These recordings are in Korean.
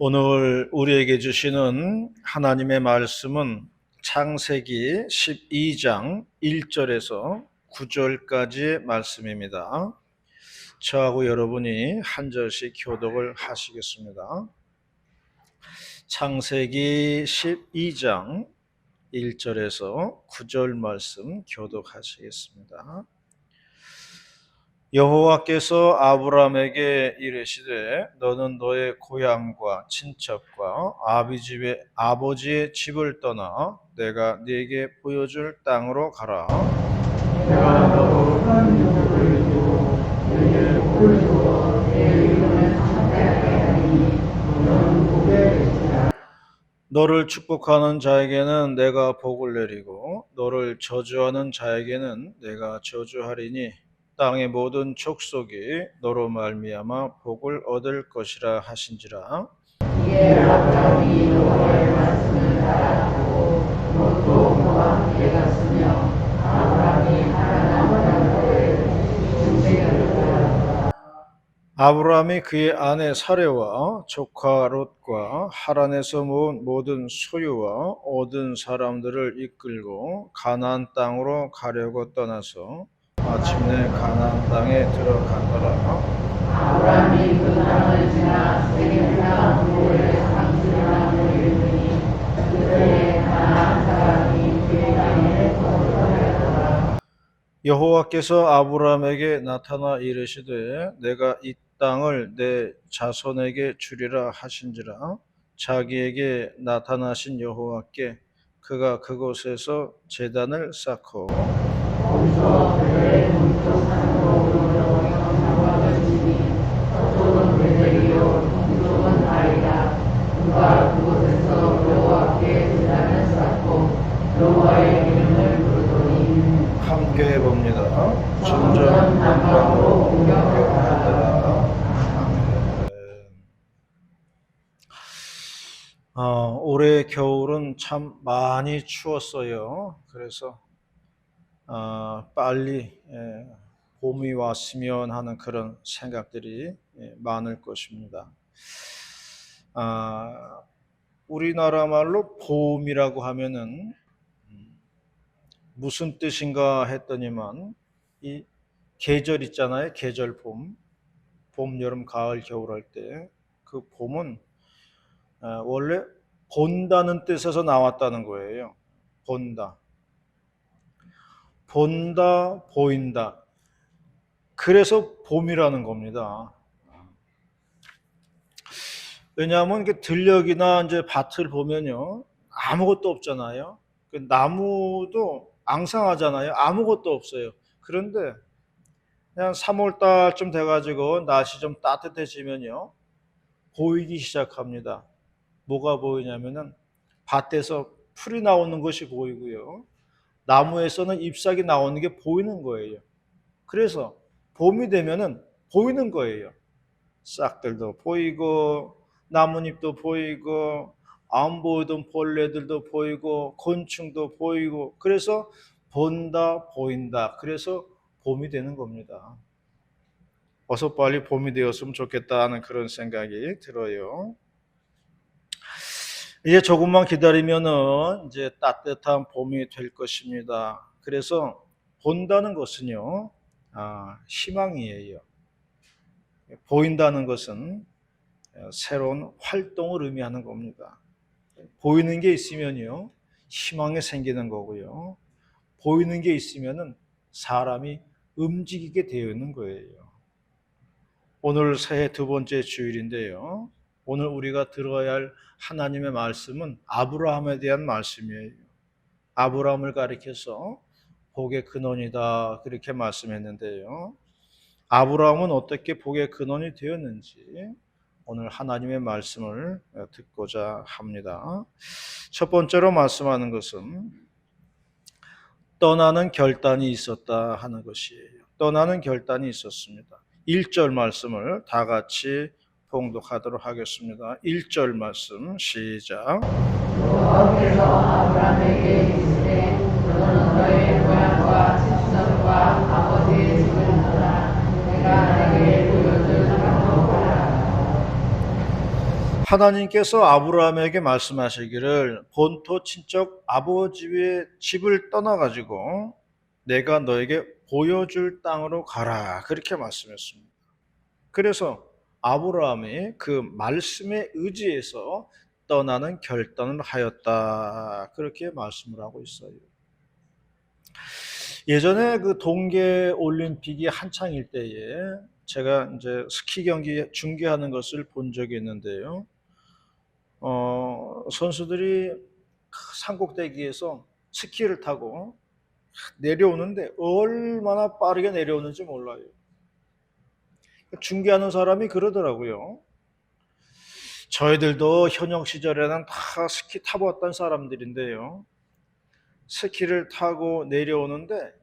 오늘 우리에게 주시는 하나님의 말씀은 창세기 12장 1절에서 9절까지의 말씀입니다. 저하고 여러분이 한 절씩 교독을 하시겠습니다. 창세기 12장 1절에서 9절 말씀 교독하시겠습니다. 여호와께서 아브라함에게 이르시되 너는 너의 고향과 친척과 아버지의 집을 떠나 내가 네게 보여줄 땅으로 가라. 내가 너로 큰 족속을 이루고 너희를 복을 주어 내 이름을 창대하게 하리니 너는 복의 빛이라. 너를 축복하는 자에게는 내가 복을 내리고 너를 저주하는 자에게는 내가 저주하리니 땅의 모든 족속이 너로 말미암아 복을 얻을 것이라 하신지라. 이에 아브라함이 여호와의 말씀을 따라하고 롯도 그와 함께 갔으며 아브라함이 하란에 가는데 중생이었더라. 아브라함이 그의 아내 사레와 조카 롯과 하란에서 모은 모든 소유와 얻은 사람들을 이끌고 가나안 땅으로 가려고 떠나서 마침내 가나안 땅에 들어가더라. 아브라함이 그 땅을 지나 세겜과 함보르의 상수를 나무를 이르니 그때에 가나안 사람이 그의 땅에 거주하였더라. 여호와께서 아브라함에게 나타나 이르시되 내가 이 땅을 내 자손에게 주리라 하신지라. 자기에게 나타나신 여호와께 그가 그곳에서 제단을 쌓고 거기서 그들의 동쪽 산으로 오르러 경사와 지니 서쪽은 베델이요 동쪽은 아이라. 그가 그곳에서 여호와께 제단을 쌓고 여호와의 이름을 부르더니 함께 해봅니다. 점점 남방으로 공격하더라. 올해 겨울은 참 많이 추웠어요. 그래서 빨리 봄이 왔으면 하는 그런 생각들이 많을 것입니다. 우리나라 말로 봄이라고 하면은 무슨 뜻인가 했더니만 이 계절 있잖아요. 계절 봄, 여름, 가을, 겨울 할 때 그 봄은 원래 본다는 뜻에서 나왔다는 거예요. 본다, 보인다. 그래서 봄이라는 겁니다. 왜냐하면 이게 들녘이나 이제 밭을 보면요, 아무것도 없잖아요. 그 나무도 앙상하잖아요. 아무것도 없어요. 그런데 그냥 3월 달쯤 돼가지고 날씨 좀 따뜻해지면요, 보이기 시작합니다. 뭐가 보이냐면은 밭에서 풀이 나오는 것이 보이고요, 나무에서는 잎사귀 나오는 게 보이는 거예요. 그래서 봄이 되면은 보이는 거예요. 싹들도 보이고 나뭇잎도 보이고 안 보이던 벌레들도 보이고 곤충도 보이고, 그래서 본다, 보인다. 그래서 봄이 되는 겁니다. 어서 빨리 봄이 되었으면 좋겠다는 그런 생각이 들어요. 이제 조금만 기다리면은 이제 따뜻한 봄이 될 것입니다. 그래서 본다는 것은요, 희망이에요. 보인다는 것은 새로운 활동을 의미하는 겁니다. 보이는 게 있으면요, 희망이 생기는 거고요. 보이는 게 있으면은 사람이 움직이게 되어 있는 거예요. 오늘 새해 두 번째 주일인데요, 오늘 우리가 들어야 할 하나님의 말씀은 아브라함에 대한 말씀이에요. 아브라함을 가리켜서 복의 근원이다, 그렇게 말씀했는데요, 아브라함은 어떻게 복의 근원이 되었는지 오늘 하나님의 말씀을 듣고자 합니다. 첫 번째로 말씀하는 것은 떠나는 결단이 있었다 하는 것이에요. 떠나는 결단이 있었습니다. 1절 말씀을 다 같이 봉독하도록 하겠습니다. 1절 말씀 시작. 여호와께서 아브라함에게 이르시되 너는 너의 고향과 친척과 아버지의 집을 떠나 내가 내게 보여줄 땅으로 가라. 하나님께서 아브라함에게 말씀하시기를 본토 친척 아버지의 집을 떠나가지고 내가 너에게 보여줄 땅으로 가라. 그렇게 말씀했습니다. 그래서 아브라함이 그 말씀에 의지해서 떠나는 결단을 하였다. 그렇게 말씀을 하고 있어요. 예전에 그 동계 올림픽이 한창일 때에 제가 이제 스키 경기 중계하는 것을 본 적이 있는데요. 선수들이 산꼭대기에서 스키를 타고 내려오는데 얼마나 빠르게 내려오는지 몰라요. 중계하는 사람이 그러더라고요. 저희들도 현역 시절에는 다 스키 타봤던 사람들인데요. 스키를 타고 내려오는데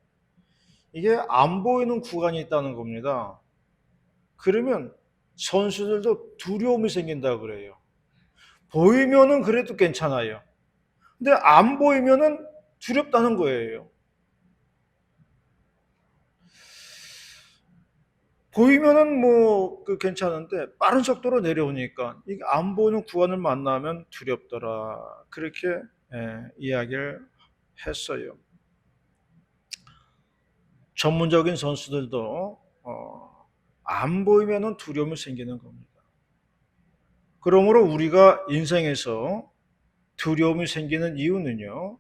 이게 안 보이는 구간이 있다는 겁니다. 그러면 선수들도 두려움이 생긴다 그래요. 보이면은 그래도 괜찮아요. 근데 안 보이면은 두렵다는 거예요. 보이면은 뭐 괜찮은데 빠른 속도로 내려오니까 이게 안 보이는 구간을 만나면 두렵더라. 그렇게 이야기를 했어요. 전문적인 선수들도 안 보이면은 두려움이 생기는 겁니다. 그러므로 우리가 인생에서 두려움이 생기는 이유는요,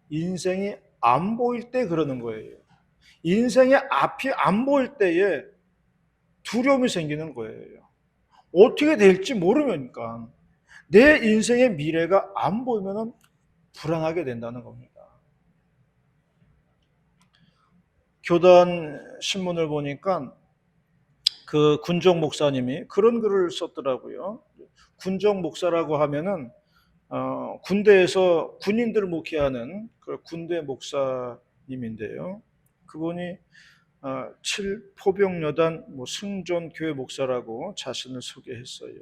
인생이 안 보일 때 그러는 거예요. 인생의 앞이 안 보일 때에 두려움이 생기는 거예요. 어떻게 될지 모르니까 내 인생의 미래가 안 보이면 불안하게 된다는 겁니다. 교단 신문을 보니까 그 군정 목사님이 그런 글을 썼더라고요. 군정 목사라고 하면은 군대에서 군인들을 목회하는 그 군대 목사님인데요. 그분이 7포병여단 승전교회 목사라고 자신을 소개했어요.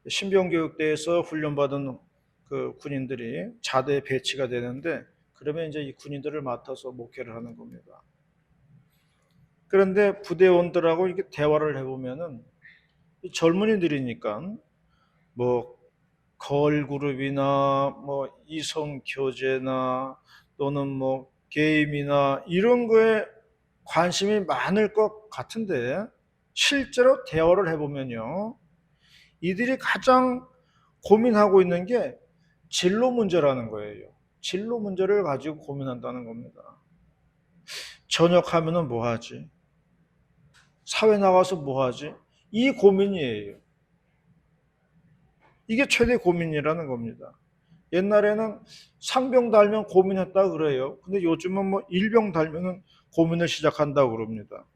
신병교육대에서 훈련받은 그 군인들이 자대에 배치가 되는데 그러면 이제 이 군인들을 맡아서 목회를 하는 겁니다. 그런데 부대원들하고 이렇게 대화를 해보면은 이 젊은이들이니까 뭐 걸그룹이나 뭐 이성 교제나 또는 뭐 게임이나 이런 거에 관심이 많을 것 같은데 실제로 대화를 해보면요, 이들이 가장 고민하고 있는 게 진로 문제라는 거예요. 진로 문제를 가지고 고민한다는 겁니다. 전역하면은 뭐 하지? 사회 나가서 뭐 하지? 이 고민이에요. 이게 최대 고민이라는 겁니다. 옛날에는 상병 달면 고민했다 그래요. 근데 요즘은 뭐 일병 달면은 고민을 시작한다고 그럽니다.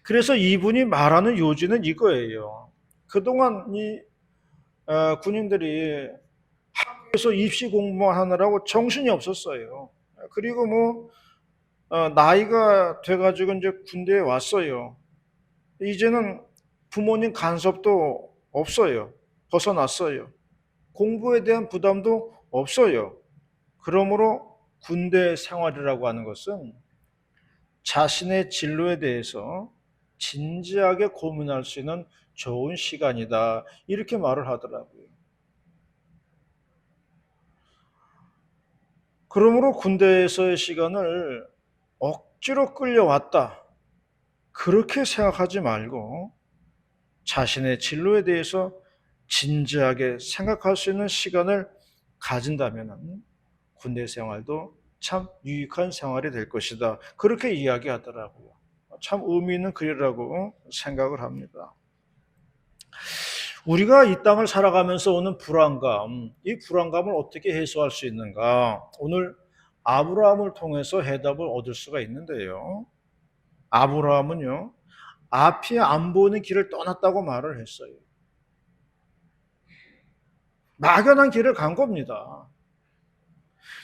그래서 이분이 말하는 요지는 이거예요. 그동안 이 군인들이 학교에서 입시 공부만 하느라고 정신이 없었어요. 그리고 뭐 나이가 돼가지고 이제 군대에 왔어요. 이제는 부모님 간섭도 없어요. 벗어났어요. 공부에 대한 부담도 없어요. 그러므로 군대 생활이라고 하는 것은 자신의 진로에 대해서 진지하게 고민할 수 있는 좋은 시간이다. 이렇게 말을 하더라고요. 그러므로 군대에서의 시간을 억지로 끌려왔다. 그렇게 생각하지 말고 자신의 진로에 대해서 진지하게 생각할 수 있는 시간을 가진다면 군대 생활도 참 유익한 생활이 될 것이다. 그렇게 이야기하더라고요. 참 의미 있는 글이라고 생각을 합니다. 우리가 이 땅을 살아가면서 오는 불안감, 이 불안감을 어떻게 해소할 수 있는가? 오늘 아브라함을 통해서 해답을 얻을 수가 있는데요. 아브라함은요, 앞이 안 보이는 길을 떠났다고 말을 했어요. 막연한 길을 간 겁니다.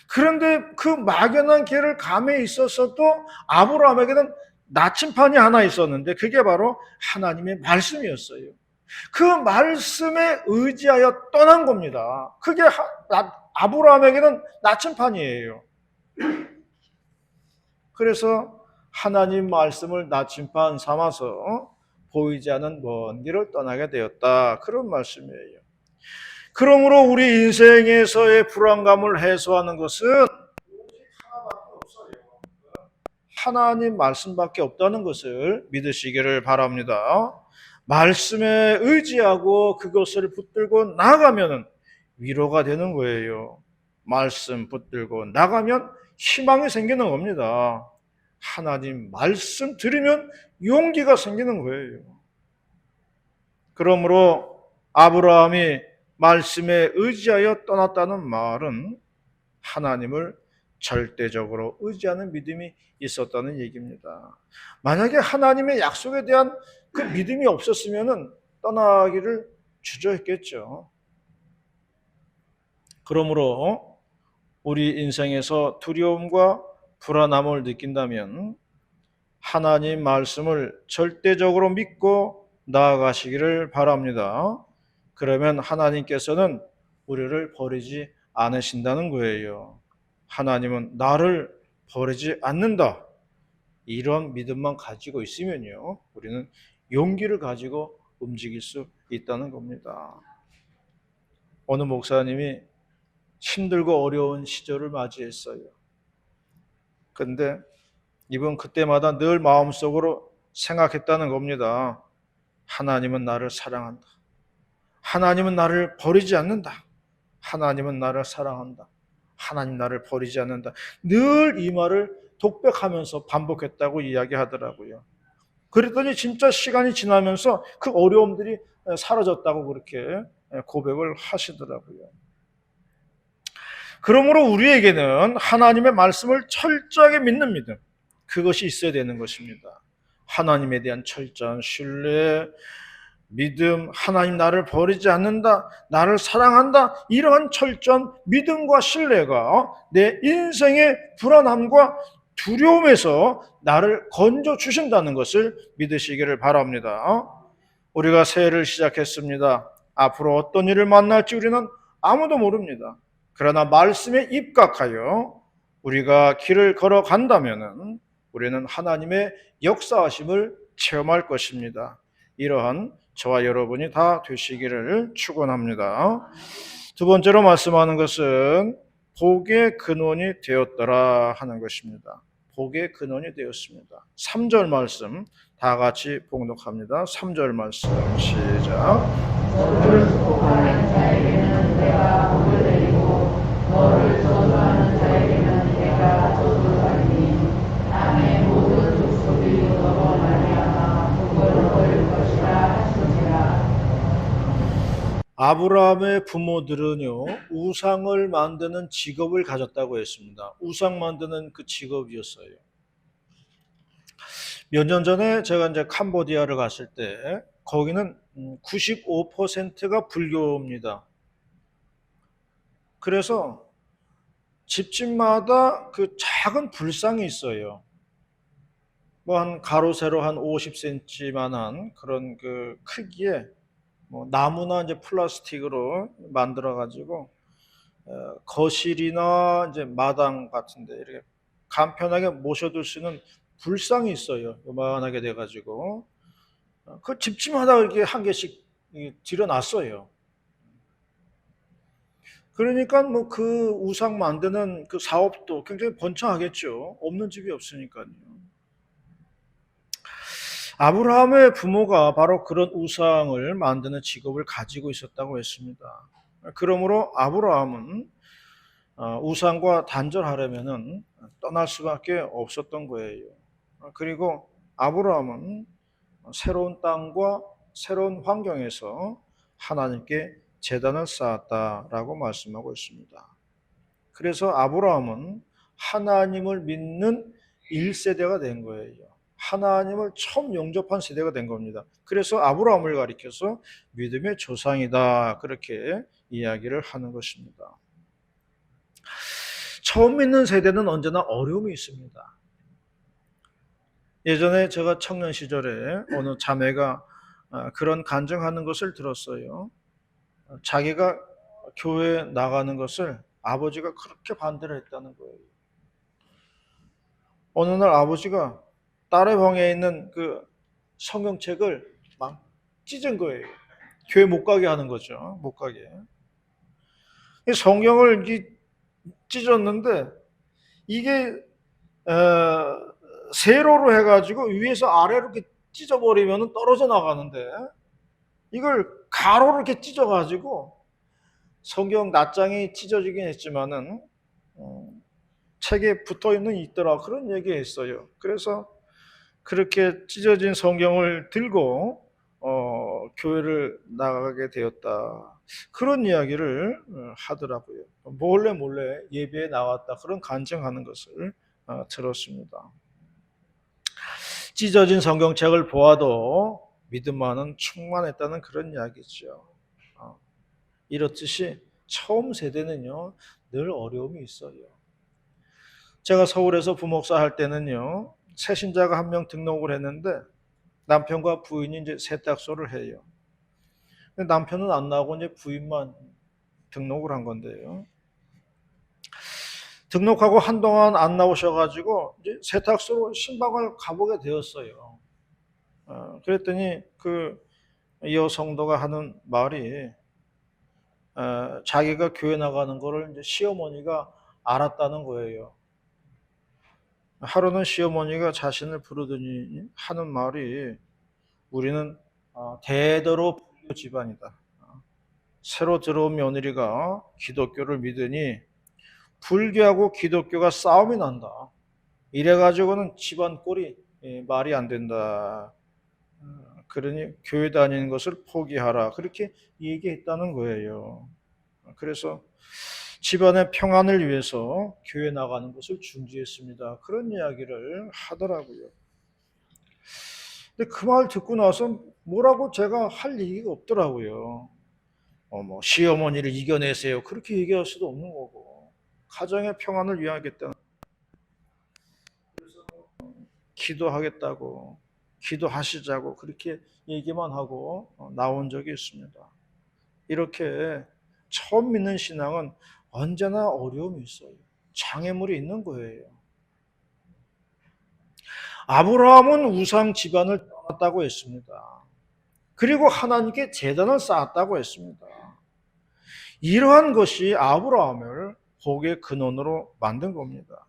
그런데 그 막연한 길을 감에 있어서도 아브라함에게는 나침판이 하나 있었는데 그게 바로 하나님의 말씀이었어요. 그 말씀에 의지하여 떠난 겁니다. 그게 아브라함에게는 나침판이에요. 그래서 하나님 말씀을 나침판 삼아서 보이지 않는 먼 길을 떠나게 되었다. 그런 말씀이에요. 그러므로 우리 인생에서의 불안감을 해소하는 것은 하나밖에 없어요. 하나님 말씀밖에 없다는 것을 믿으시기를 바랍니다. 말씀에 의지하고 그것을 붙들고 나가면 위로가 되는 거예요. 말씀 붙들고 나가면 희망이 생기는 겁니다. 하나님 말씀 들으면 용기가 생기는 거예요. 그러므로 아브라함이 말씀에 의지하여 떠났다는 말은 하나님을 절대적으로 의지하는 믿음이 있었다는 얘기입니다. 만약에 하나님의 약속에 대한 그 믿음이 없었으면 떠나기를 주저했겠죠. 그러므로 우리 인생에서 두려움과 불안함을 느낀다면 하나님 말씀을 절대적으로 믿고 나아가시기를 바랍니다. 그러면 하나님께서는 우리를 버리지 않으신다는 거예요. 하나님은 나를 버리지 않는다. 이런 믿음만 가지고 있으면요, 우리는 용기를 가지고 움직일 수 있다는 겁니다. 어느 목사님이 힘들고 어려운 시절을 맞이했어요. 근데 이분 그때마다 늘 마음속으로 생각했다는 겁니다. 하나님은 나를 사랑한다. 하나님은 나를 버리지 않는다. 하나님은 나를 사랑한다. 하나님 나를 버리지 않는다. 늘 이 말을 독백하면서 반복했다고 이야기하더라고요. 그랬더니 진짜 시간이 지나면서 그 어려움들이 사라졌다고 그렇게 고백을 하시더라고요. 그러므로 우리에게는 하나님의 말씀을 철저하게 믿는 믿음, 그것이 있어야 되는 것입니다. 하나님에 대한 철저한 신뢰, 믿음, 하나님 나를 버리지 않는다, 나를 사랑한다, 이러한 철저한 믿음과 신뢰가 내 인생의 불안함과 두려움에서 나를 건져 주신다는 것을 믿으시기를 바랍니다. 우리가 새해를 시작했습니다. 앞으로 어떤 일을 만날지 우리는 아무도 모릅니다. 그러나 말씀에 입각하여 우리가 길을 걸어간다면 우리는 하나님의 역사하심을 체험할 것입니다. 이러한 저와 여러분이 다 되시기를 축원합니다. 두 번째로 말씀하는 것은 복의 근원이 되었더라 하는 것입니다. 복의 근원이 되었습니다. 3절 말씀 다 같이 봉독합니다. 3절 말씀 시작. 너를 수복하는 자에게는 내가 복을 내리고 너를 저주하는 자에게는 내가 저주를 하리니 땅의 모든 족속이 너로 말미암아 복을 얻을 것이라 하시니라. 아브라함의 부모들은요, 우상을 만드는 직업을 가졌다고 했습니다. 우상 만드는 그 직업이었어요. 몇 년 전에 제가 이제 캄보디아를 갔을 때 거기는 95%가 불교입니다. 그래서 집집마다 그 작은 불상이 있어요. 뭐 한 가로 세로 한 50cm만한 그런 그 크기에 뭐 나무나 이제 플라스틱으로 만들어 가지고 거실이나 이제 마당 같은데 이렇게 간편하게 모셔둘 수 있는 불상이 있어요. 요만하게 돼 가지고 그 집집마다 이렇게 한 개씩 들여놨어요. 그러니까 뭐 그 우상 만드는 그 사업도 굉장히 번창하겠죠. 없는 집이 없으니까요. 아브라함의 부모가 바로 그런 우상을 만드는 직업을 가지고 있었다고 했습니다. 그러므로 아브라함은 우상과 단절하려면은 떠날 수밖에 없었던 거예요. 그리고 아브라함은 새로운 땅과 새로운 환경에서 하나님께 제단을 쌓았다라고 말씀하고 있습니다. 그래서 아브라함은 하나님을 믿는 1세대가 된 거예요. 하나님을 처음 영접한 세대가 된 겁니다. 그래서 아브라함을 가리켜서 믿음의 조상이다 그렇게 이야기를 하는 것입니다. 처음 믿는 세대는 언제나 어려움이 있습니다. 예전에 제가 청년 시절에 어느 자매가 그런 간증하는 것을 들었어요. 자기가 교회에 나가는 것을 아버지가 그렇게 반대를 했다는 거예요. 어느 날 아버지가 딸의 방에 있는 그 성경책을 찢은 거예요. 교회 못 가게 하는 거죠. 못 가게. 성경을 찢었는데 이게 세로로 해가지고 위에서 아래로 이렇게 찢어버리면 떨어져 나가는데 이걸 가로로 이렇게 찢어가지고 성경 낱장이 찢어지긴 했지만은 책에 붙어 있더라 그런 얘기가 있어요. 그래서 그렇게 찢어진 성경을 들고 교회를 나가게 되었다. 그런 이야기를 하더라고요. 몰래 몰래 예배에 나왔다. 그런 간증하는 것을 들었습니다. 찢어진 성경책을 보아도 믿음만은 충만했다는 그런 이야기죠. 이렇듯이 처음 세대는요, 늘 어려움이 있어요. 제가 서울에서 부목사 할 때는요, 새신자가 한 명 등록을 했는데 남편과 부인이 이제 세탁소를 해요. 근데 남편은 안 나오고 이제 부인만 등록을 한 건데요. 등록하고 한동안 안 나오셔가지고 이제 세탁소로 신방을 가보게 되었어요. 그랬더니 그 여성도가 하는 말이 자기가 교회 나가는 거를 이제 시어머니가 알았다는 거예요. 하루는 시어머니가 자신을 부르더니 하는 말이 우리는 대대로 불교 집안이다. 새로 들어온 며느리가 기독교를 믿으니 불교하고 기독교가 싸움이 난다. 이래가지고는 집안 꼴이 말이 안 된다. 그러니 교회 다니는 것을 포기하라. 그렇게 얘기했다는 거예요. 그래서 집안의 평안을 위해서 교회 나가는 것을 중지했습니다. 그런 이야기를 하더라고요. 근데 그 말 듣고 나서 뭐라고 제가 할 얘기가 없더라고요. 뭐 시어머니를 이겨내세요. 그렇게 얘기할 수도 없는 거고 가정의 평안을 위하겠다는 기도하겠다고 기도하시자고 그렇게 얘기만 하고 나온 적이 있습니다. 이렇게 처음 믿는 신앙은 언제나 어려움이 있어요. 장애물이 있는 거예요. 아브라함은 우상 집안을 떠났다고 했습니다. 그리고 하나님께 제단을 쌓았다고 했습니다. 이러한 것이 아브라함을 복의 근원으로 만든 겁니다.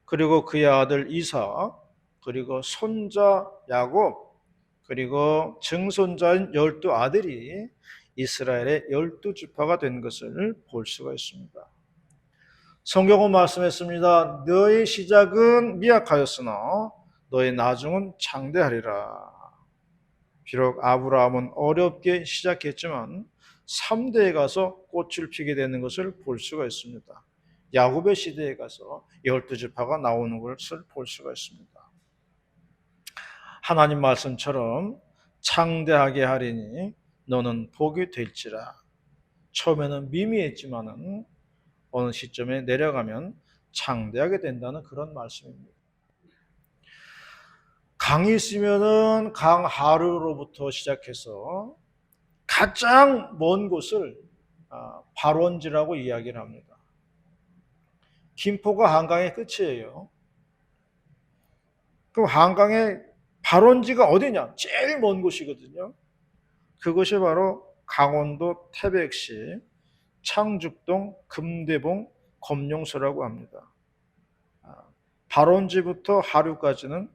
그리고 그의 아들 이삭, 그리고 손자 야곱, 그리고 증손자인 12아들이 이스라엘의 12지파가 된 것을 볼 수가 있습니다. 성경은 말씀했습니다. 너의 시작은 미약하였으나 너의 나중은 장대하리라. 비록 아브라함은 어렵게 시작했지만 3대에 가서 꽃을 피게 되는 것을 볼 수가 있습니다. 야곱의 시대에 가서 12지파가 나오는 것을 볼 수가 있습니다. 하나님 말씀처럼 창대하게 하리니 너는 복이 될지라. 처음에는 미미했지만은 어느 시점에 내려가면 창대하게 된다는 그런 말씀입니다. 강이 있으면은 강 하류로부터 시작해서 가장 먼 곳을 발원지라고 이야기를 합니다. 김포가 한강의 끝이에요. 그럼 한강의 발원지가 어디냐? 제일 먼 곳이거든요. 그것이 바로 강원도 태백시 창죽동 금대봉 검룡소라고 합니다. 발원지부터 하류까지는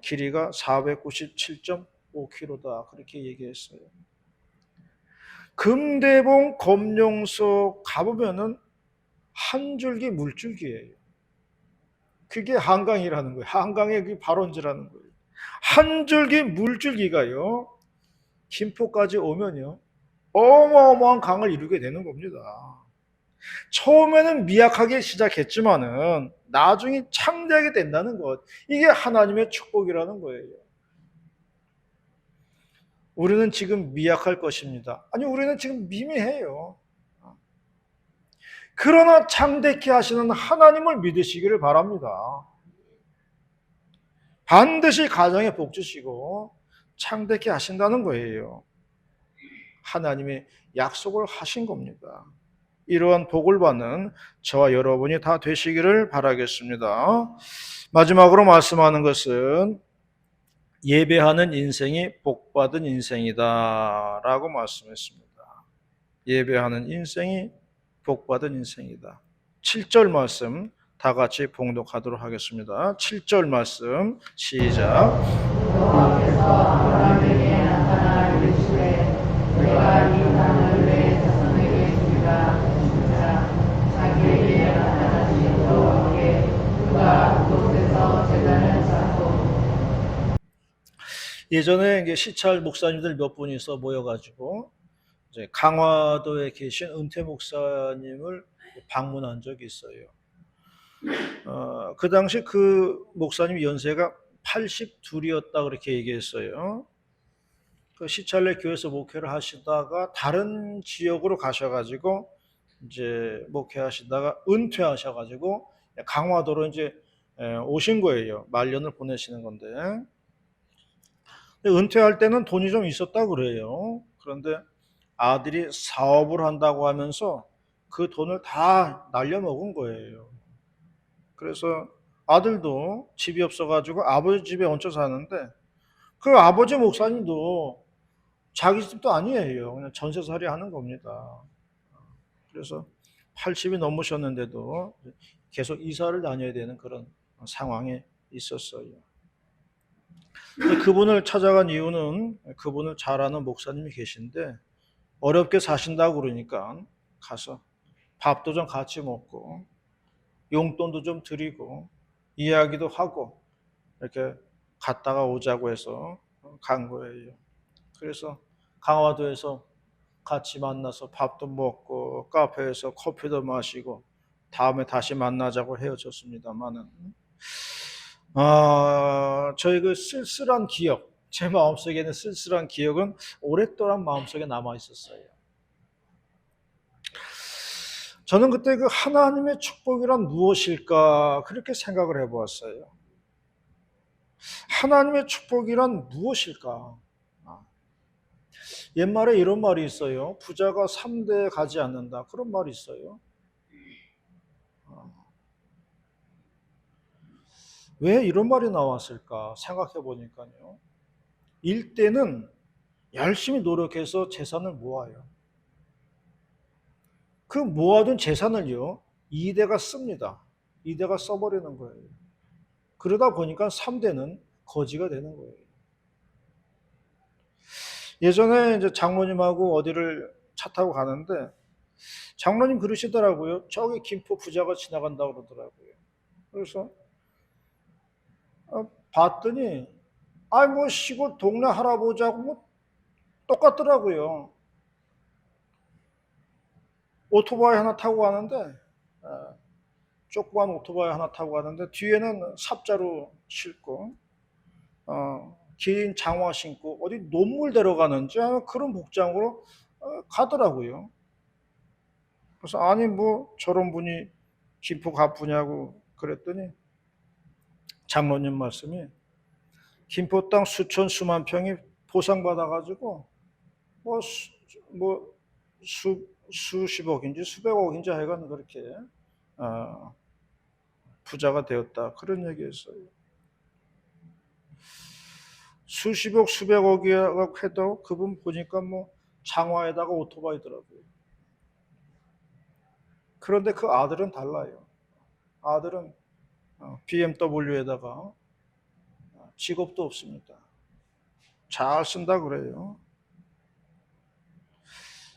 길이가 497.5km다. 그렇게 얘기했어요. 금대봉 검룡소 가보면은 한 줄기 물줄기예요. 그게 한강이라는 거예요. 한강의 그 발원지라는 거예요. 한 줄기 물줄기가요. 김포까지 오면요. 어마어마한 강을 이루게 되는 겁니다. 처음에는 미약하게 시작했지만은 나중에 창대하게 된다는 것. 이게 하나님의 축복이라는 거예요. 우리는 지금 미약할 것입니다. 아니, 우리는 지금 미미해요. 그러나 창대케 하시는 하나님을 믿으시기를 바랍니다. 반드시 가정에 복 주시고 창대케 하신다는 거예요. 하나님의 약속을 하신 겁니다. 이러한 복을 받는 저와 여러분이 다 되시기를 바라겠습니다. 마지막으로 말씀하는 것은 예배하는 인생이 복받은 인생이다라고 말씀했습니다. 예배하는 인생이 복받은 인생이다. 7절 말씀 다 같이 봉독하도록 하겠습니다. 7절 말씀 시작. 여호와께서 아브라함에게 나타나 이르시되 내가 이 땅을 내 자손에게 주리라 하시니라. 자기에게 나타나신 여호와께 그가 그곳에서 제단을 쌓고. 예전에 이제 시찰 목사님들 몇 분이서 모여가지고 이제 강화도에 계신 은퇴 목사님을 방문한 적이 있어요. 그 당시 그 목사님 연세가 82이었다 그렇게 얘기했어요. 그 시찰내 교회에서 목회를 하시다가 다른 지역으로 가셔가지고 이제 목회하시다가 은퇴하셔가지고 강화도로 이제 오신 거예요. 말년을 보내시는 건데 은퇴할 때는 돈이 좀 있었다 그래요. 그런데 아들이 사업을 한다고 하면서 그 돈을 다 날려먹은 거예요. 그래서 아들도 집이 없어가지고 아버지 집에 얹혀 사는데 그 아버지 목사님도 자기 집도 아니에요. 그냥 전세살이 하는 겁니다. 그래서 80이 넘으셨는데도 계속 이사를 다녀야 되는 그런 상황에 있었어요. 그분을 찾아간 이유는 그분을 잘 아는 목사님이 계신데 어렵게 사신다고 그러니까 가서 밥도 좀 같이 먹고 용돈도 좀 드리고 이야기도 하고 이렇게 갔다가 오자고 해서 간 거예요. 그래서 강화도에서 같이 만나서 밥도 먹고 카페에서 커피도 마시고 다음에 다시 만나자고 헤어졌습니다만은 저희 그 쓸쓸한 기억, 제 마음속에는 쓸쓸한 기억은 오랫동안 마음속에 남아 있었어요. 저는 그때 그 하나님의 축복이란 무엇일까 그렇게 생각을 해보았어요. 하나님의 축복이란 무엇일까? 옛말에 이런 말이 있어요. 부자가 3대 가지 않는다. 그런 말이 있어요. 왜 이런 말이 나왔을까 생각해 보니까요. 1대는 열심히 노력해서 재산을 모아요. 그 모아둔 재산을요, 2대가 씁니다. 2대가 써버리는 거예요. 그러다 보니까 3대는 거지가 되는 거예요. 예전에 이제 장로님하고 어디를 차 타고 가는데 장로님 그러시더라고요. 저기 김포 부자가 지나간다고 그러더라고요. 그래서 봤더니 뭐 시골 동네 할아버지하고 뭐 똑같더라고요. 오토바이 하나 타고 가는데 조그만 오토바이 하나 타고 가는데 뒤에는 삽자루 싣고 긴 장화 신고 어디 논물 데려가는지 그런 복장으로 가더라고요. 그래서 아니 뭐 저런 분이 김포 가쁘냐고 그랬더니 장로님 말씀이 김포 땅 수천 수만 평이 보상받아가지고 뭐 수십억인지 수백억인지 하여간 그렇게 부자가 되었다 그런 얘기했어요. 수십억 수백억이라고 해도 그분 보니까 뭐 장화에다가 오토바이더라고요. 그런데 그 아들은 달라요. 아들은 BMW에다가 직업도 없습니다. 잘 쓴다 그래요.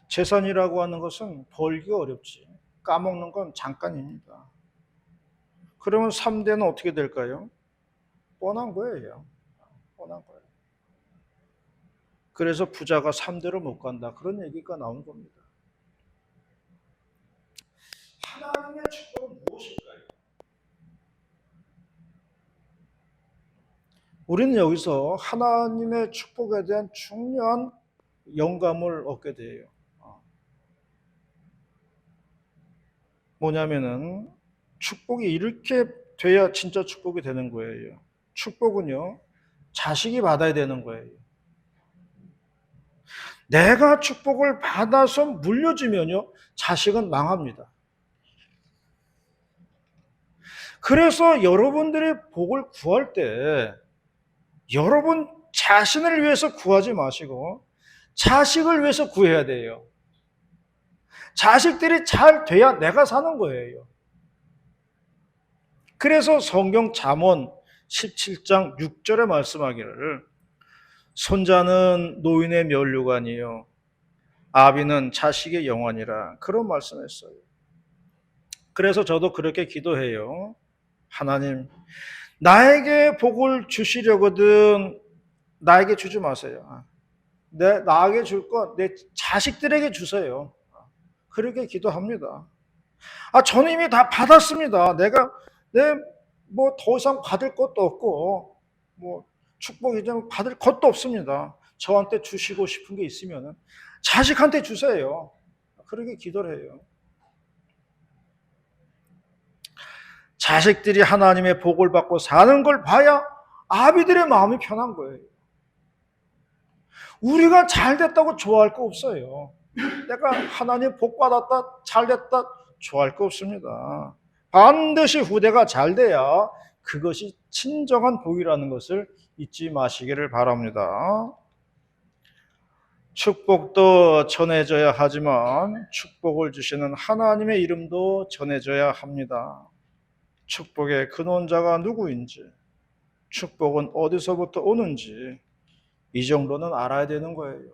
재산이라고 하는 것은 벌기가 어렵지. 까먹는 건 잠깐입니다. 그러면 3대는 어떻게 될까요? 뻔한 거예요. 뻔한 거예요. 그래서 부자가 3대를 못 간다. 그런 얘기가 나온 겁니다. 하나님의 축복은 무엇일까요? 우리는 여기서 하나님의 축복에 대한 중요한 영감을 얻게 돼요. 뭐냐면은 축복이 이렇게 돼야 진짜 축복이 되는 거예요. 축복은요, 자식이 받아야 되는 거예요. 내가 축복을 받아서 물려주면요, 자식은 망합니다. 그래서 여러분들이 복을 구할 때 여러분 자신을 위해서 구하지 마시고 자식을 위해서 구해야 돼요. 자식들이 잘 돼야 내가 사는 거예요. 그래서 성경 잠언 17장 6절에 말씀하기를 손자는 노인의 면류관이요 아비는 자식의 영원이라 그런 말씀했어요. 그래서 저도 그렇게 기도해요. 하나님, 나에게 복을 주시려거든 나에게 주지 마세요. 나에게 줄 거 내 자식들에게 주세요. 그렇게 기도합니다. 저는 이미 다 받았습니다. 뭐 더 이상 받을 것도 없고, 뭐 축복 이제 받을 것도 없습니다. 저한테 주시고 싶은 게 있으면은 자식한테 주세요. 그렇게 기도를 해요. 자식들이 하나님의 복을 받고 사는 걸 봐야 아비들의 마음이 편한 거예요. 우리가 잘 됐다고 좋아할 거 없어요. 내가 하나님 복 받았다, 잘 됐다, 좋아할 거 없습니다. 반드시 후대가 잘 돼야 그것이 진정한 복이라는 것을 잊지 마시기를 바랍니다. 축복도 전해져야 하지만 축복을 주시는 하나님의 이름도 전해져야 합니다. 축복의 근원자가 누구인지, 축복은 어디서부터 오는지 이 정도는 알아야 되는 거예요.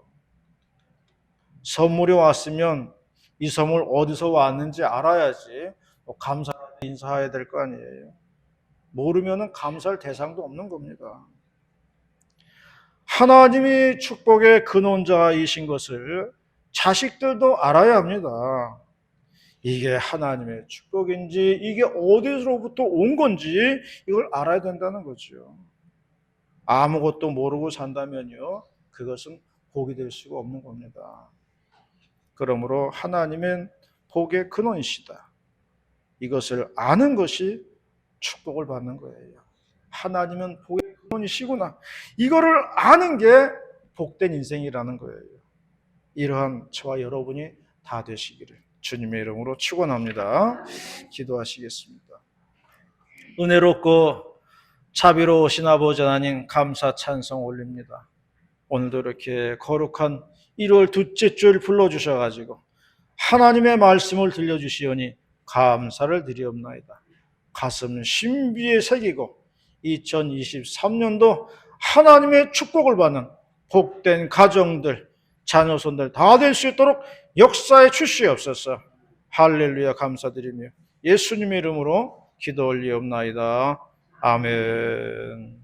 선물이 왔으면 이 선물 어디서 왔는지 알아야지 감사한테 인사해야 될 거 아니에요. 모르면 감사할 대상도 없는 겁니다. 하나님이 축복의 근원자이신 것을 자식들도 알아야 합니다. 이게 하나님의 축복인지 이게 어디서부터 온 건지 이걸 알아야 된다는 거죠. 아무것도 모르고 산다면요, 그것은 복이 될 수가 없는 겁니다. 그러므로 하나님은 복의 근원이시다. 이것을 아는 것이 축복을 받는 거예요. 하나님은 복의 근원이시구나. 이거를 아는 게 복된 인생이라는 거예요. 이러한 저와 여러분이 다 되시기를 주님의 이름으로 축원합니다. 기도하시겠습니다. 은혜롭고 자비로우신 아버지 하나님 감사 찬송 올립니다. 오늘도 이렇게 거룩한 1월 둘째 주일 불러주셔가지고 하나님의 말씀을 들려주시오니 감사를 드리옵나이다. 가슴 신비에 새기고 2023년도 하나님의 축복을 받는 복된 가정들, 자녀손들 다 될 수 있도록 역사에 주시옵소서. 할렐루야 감사드리며 예수님의 이름으로 기도 올리옵나이다. 아멘.